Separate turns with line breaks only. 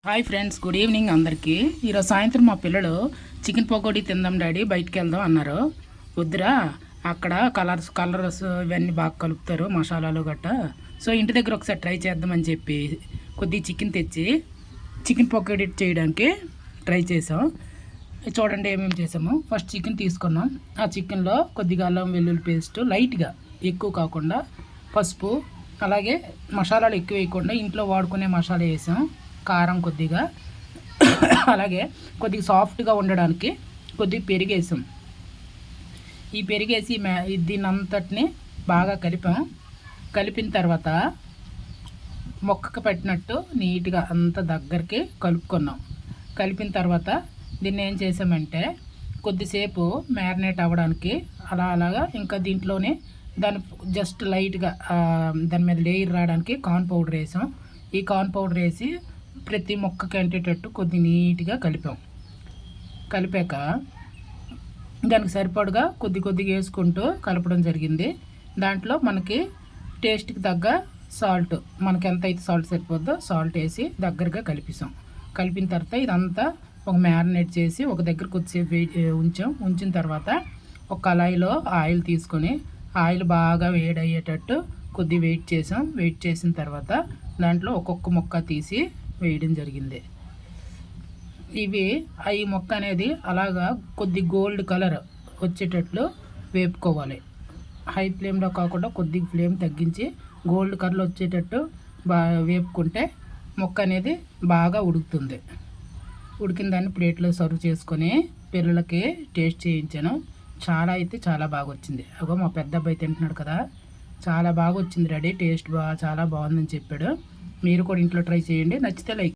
Hi friends, good evening అందరికీ. ఈరోజు సాయంత్రం మా పిల్లలు చికెన్ పకోడీ తిందాం డాడీ, బయటికి వెళ్దాం అన్నారు. వద్దురా, అక్కడ కలర్స్ ఇవన్నీ బాగా కలుపుతారు, మసాలాలు గట్ట. సో ఇంటి దగ్గర ఒకసారి ట్రై చేద్దామని చెప్పి కొద్దిగా చికెన్ తెచ్చి చికెన్ పకోడీ చేయడానికి ట్రై చేసాం. చూడండి ఏమేమి చేసాము. ఫస్ట్ చికెన్ తీసుకున్నాం. ఆ చికెన్లో కొద్దిగా అల్లం వెల్లుల్లి పేస్ట్ లైట్గా, ఎక్కువ కాకుండా, పసుపు, అలాగే మసాలాలు ఎక్కువ వేయకుండా ఇంట్లో వాడుకునే మసాలా వేసాం. కారం కొద్దిగా, అలాగే కొద్దిగా సాఫ్ట్గా ఉండడానికి కొద్దిగా పెరిగేసాం. ఈ పెరిగేసి దీన్ని అంతటిని బాగా కలిపిన తర్వాత మొక్కకు పెట్టినట్టు నీట్గా అంత దగ్గరికి కలుపుకున్నాం. కలిపిన తర్వాత దీన్ని ఏం చేసామంటే కొద్దిసేపు మ్యారినేట్ అవ్వడానికి అలాగా ఇంకా దీంట్లోనే దాని జస్ట్ లైట్గా దాని మీద లేయర్ రావడానికి కార్న్ పౌడర్ వేసాం. ఈ కార్న్ పౌడర్ వేసి ప్రతి మొక్కకి అంటేటట్టు కొద్ది నీట్గా కలిపాక దానికి సరిపడగా కొద్దిగా వేసుకుంటూ కలపడం జరిగింది. దాంట్లో మనకి టేస్ట్కి తగ్గ సాల్ట్, మనకి ఎంత అయితే సాల్ట్ సరిపోద్దో సాల్ట్ వేసి దగ్గరగా కలిపిన తర్వాత ఇదంతా ఒక మ్యారినేట్ చేసి ఒక దగ్గర కొద్దిసేపు ఉంచిన తర్వాత ఒక కళాయిలో ఆయిల్ తీసుకొని ఆయిల్ బాగా వేడయ్యేటట్టు కొద్ది వెయిట్ చేసిన తర్వాత దాంట్లో ఒక్కొక్క మొక్క తీసి వేయడం జరిగింది. ఈ మొక్క అనేది అలాగా కొద్ది గోల్డ్ కలర్ వచ్చేటట్లు వేపుకోవాలి. హై ఫ్లేమ్లో కాకుండా కొద్దిగా ఫ్లేమ్ తగ్గించి గోల్డ్ కలర్ వచ్చేటట్టు బాగా వేపుకుంటే మొక్క అనేది బాగా ఉడుకుతుంది. ఉడికిన దాన్ని ప్లేట్లో సర్వ్ చేసుకొని పిల్లలకి టేస్ట్ చేయించాను. చాలా బాగా వచ్చింది. అగో మా పెద్ద అబ్బాయి తింటున్నాడు కదా, చాలా బాగా వచ్చింది డాడీ, టేస్ట్ చాలా బాగుందని చెప్పాడు. మీరు కూడా ఇంట్లో ట్రై చేయండి. నచ్చితే లైక్